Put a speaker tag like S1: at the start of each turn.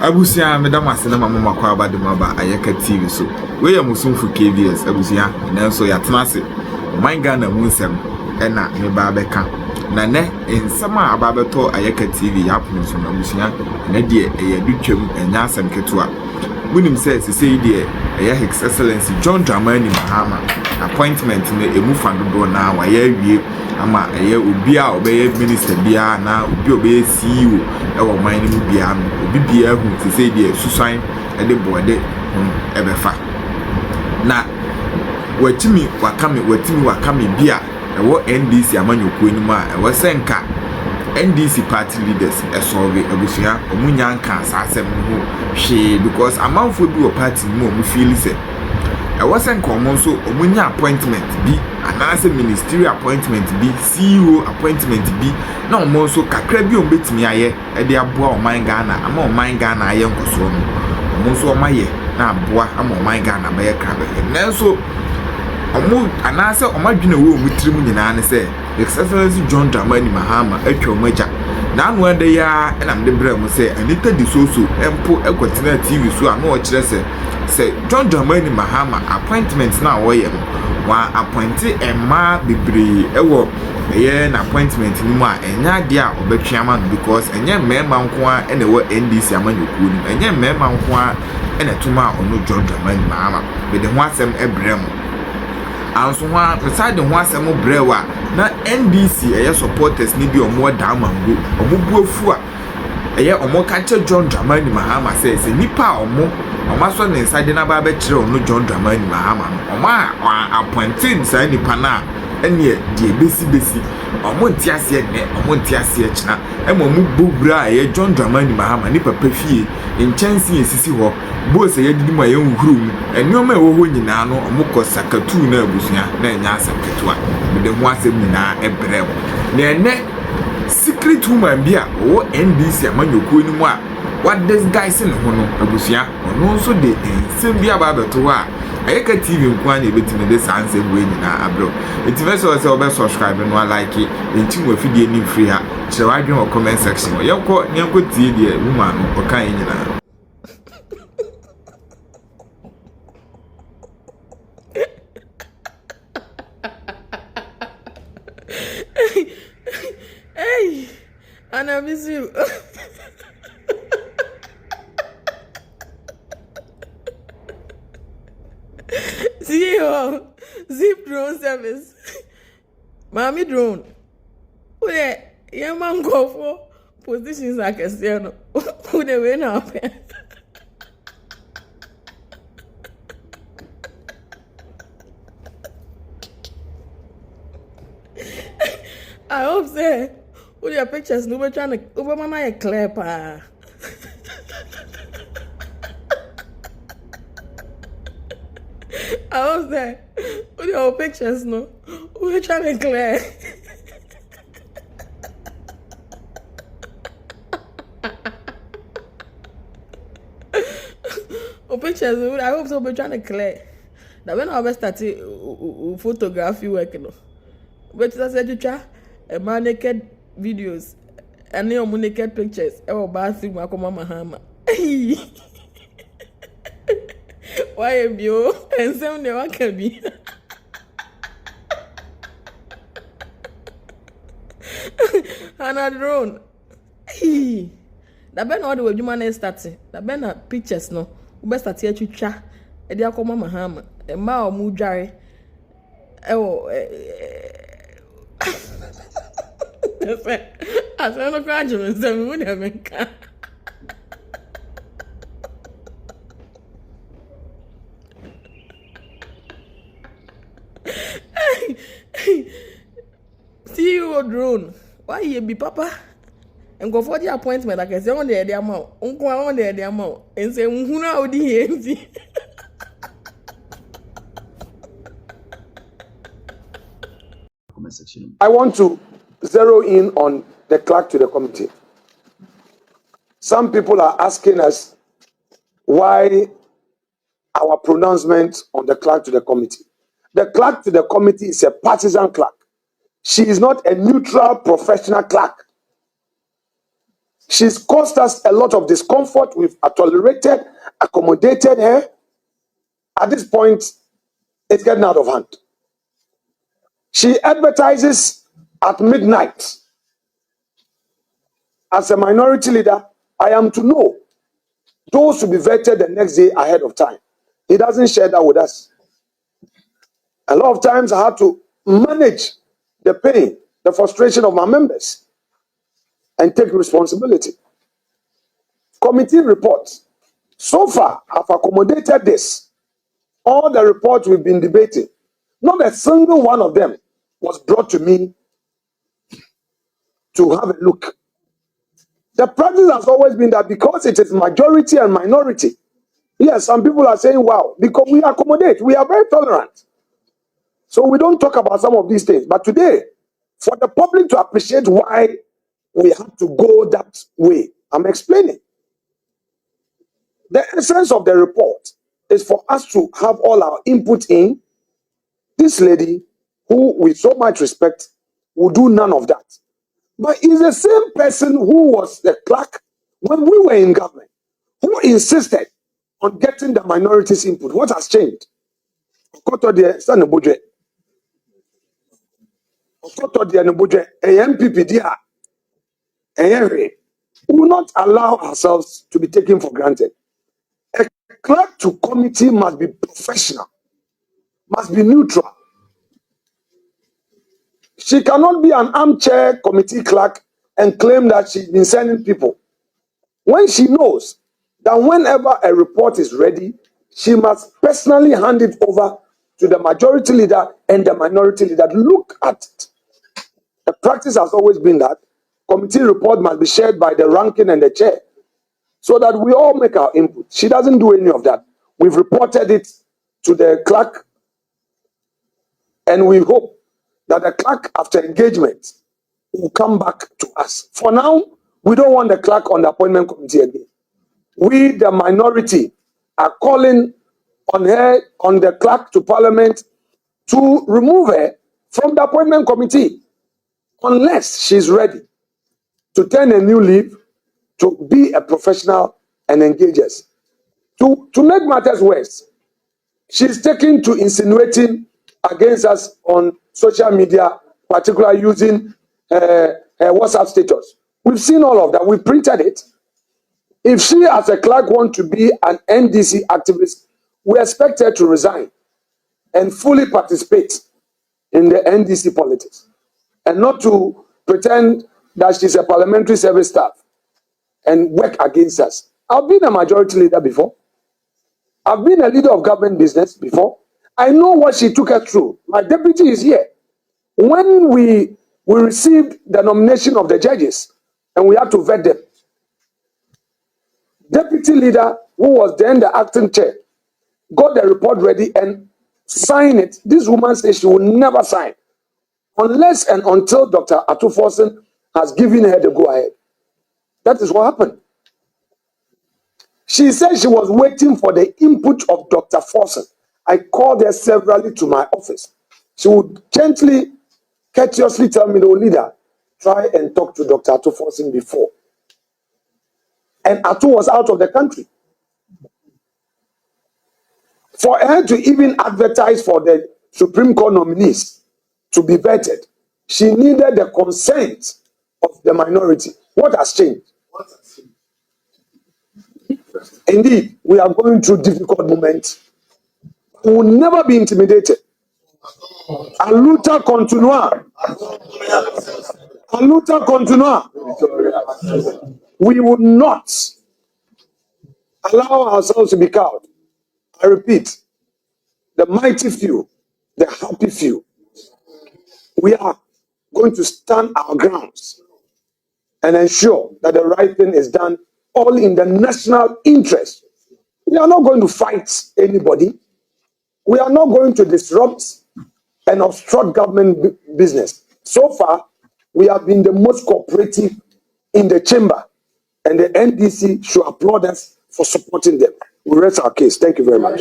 S1: Abusia medam asena mama kwa abade maba Ayeka TV so we ya musumfu KBS abusia na so ya tenase man Ghana mu nsem na me ba beka na ne nsem a ababeto Ayeka TV ya punu so abusia na de ya dutwam enya asem keto a munim se de ya His Excellency John Dramani Mahama appointment ne emu fandodo na wa ya wie ama obi a obeye minister bia na obi CEO ewo man ni bia no obi bia hu se de susan de bode ebefa na watimi wakame bia ewo NDC amanyoko ni ma ewo senka NDC party leaders esolve abusia omunya nka asasem ho hwe because amanfo bi wo party mu omu feel say ewo senka omo so omunya appointment bi anase ministerial appointment bi CEO appointment bi na omo so kakra bi ombetimi aye e de aboa oman Ghana ama oman Ghana aye nkoso no omo so omaye na aboa ama oman Ghana ba ye krabe nanso omo anase omadwene wo omutirim nyina ne se Excellency John Dramani Mahama atwa omaja na anu ade ya na mde bra mu se Anita di soso empo ekwatina TV so anu o kire se John Dramani Mahama appointment na wo ye wa appoint Emma Bibri ewo eye na appointment ni mu a enya de a obetwama no because enye mmema nko a ene wo NDC amanyoku ni enye mmema nko a ene tuma ono John Dramani Mahama be de ho asem ebrem anso ho beside ho asem brewa na NDC eye supporters ni bi omo da mango omo buafu a eye omo ka che John Dramani Mahama se nipa omo so ne nsade na ba be kire ono John Dramani Mahama no omo a appointed say nipa na ene de besi omo ntiase ne omo ntiase kina emo mu bobra eye John Dramani Mahama ni papa fie enchansi esisi ho bo se ye didi ma ye nhuru mu enoma ewo ho nyina no omo ko sakatu na abusuya na enya asakatu a de ho asem nyina ebrem na ene secret woman bia o NDC amanyoko ni mu a what this guy say no no abusuya ono so de ensem bia ba beto a Ayeka TV nkwa na ebetime de sanse we nyina abro etime so obe subscribe no like enti mo afidie ni free ha kire wadwen o comment section yenko tie de woman no okan nyina.
S2: Hey, Hannah Bissiw. CEO, Zip drone service. Mommy drone. Who the young man go for positions like a no. Who the win up? I hope so. With your pictures, no be trying to over my Clerk. I hope so. With your pictures, no, we're trying to clear. Pictures, I hope so. We're trying to clear. Now when I start photography working, but I said you try a naked videos and your naked pictures. I will bathroom Mahama. Why am you and some never can be? Hannah drone. That ben all the way you man starting. That ben pictures no. We best start here to cha. E dia ko mama Mahama. E ma o mu dware. I said no graduates. I mean, I mean. CEO drone. Why you be papa? And go for the appointment. Like I say, on the amount. Uncle on the amount. And say, who now the
S3: I want to zero in on the clerk to the committee. Some people are asking us why our pronouncement on the clerk to the committee. The clerk to the committee is a partisan clerk. She is not a neutral professional clerk. She's caused us a lot of discomfort. We've tolerated, accommodated her. At this point, it's getting out of hand. She advertises at midnight. As a minority leader, I am to know those to be vetted the next day ahead of time. He doesn't share that with us. A lot of times I have to manage the pain, the frustration of my members and take responsibility. Committee reports. So far, I've accommodated this. All the reports we've been debating, not a single one of them was brought to me to have a look. The practice has always been that because it is majority and minority, yes, some people are saying, wow, because we accommodate, we are very tolerant. So we don't talk about some of these things. But today, for the public to appreciate why we have to go that way, I'm explaining. The essence of the report is for us to have all our input in. This lady, who with so much respect, will do none of that. But is the same person who was the clerk when we were in government, who insisted on getting the minorities' input. What has changed? We will not allow ourselves to be taken for granted. A clerk to committee must be professional, must be neutral. She cannot be an armchair committee clerk and claim that she's been sending people. When she knows that whenever a report is ready, she must personally hand it over to the majority leader and the minority leader. Look at it. The practice has always been that committee report must be shared by the ranking and the chair so that we all make our input. She doesn't do any of that. We've reported it to the clerk, and we hope that the clerk, after engagement, will come back to us. For now, we don't want the clerk on the appointment committee again. We, the minority, are calling on her, on the clerk to parliament, to remove her from the appointment committee unless she's ready to turn a new leaf, to be a professional and engage us. To make matters worse, she's taken to insinuating against us on social media, particularly using her WhatsApp status. We've seen all of that. We've printed it. If she, as a clerk, wants to be an NDC activist, we expect her to resign and fully participate in the NDC politics and not to pretend that she's a parliamentary service staff and work against us. I've been a majority leader before. I've been a leader of government business before. I know what she took us through. My deputy is here. When we received the nomination of the judges and we had to vet them, deputy leader, who was then the acting chair, got the report ready and signed it. This woman says she will never sign unless and until Dr. Atuforsen has given her the go-ahead. That is what happened. She said she was waiting for the input of Dr. Forsen. I called her severally to my office. She would gently, courteously tell me, "No, leader, try and talk to Dr. Atuforsen before." And Atu was out of the country. For her to even advertise for the Supreme Court nominees to be vetted, she needed the consent of the minority. What has changed? Indeed, we are going through difficult moments. We will never be intimidated. A luta continua. A luta continua. We will not allow ourselves to be cowed. I repeat, the mighty few, the happy few, we are going to stand our grounds and ensure that the right thing is done, all in the national interest. We are not going to fight anybody. We are not going to disrupt and obstruct government business. So far, we have been the most cooperative in the chamber, and the NDC should applaud us for supporting them. We rest our case. Thank you very much.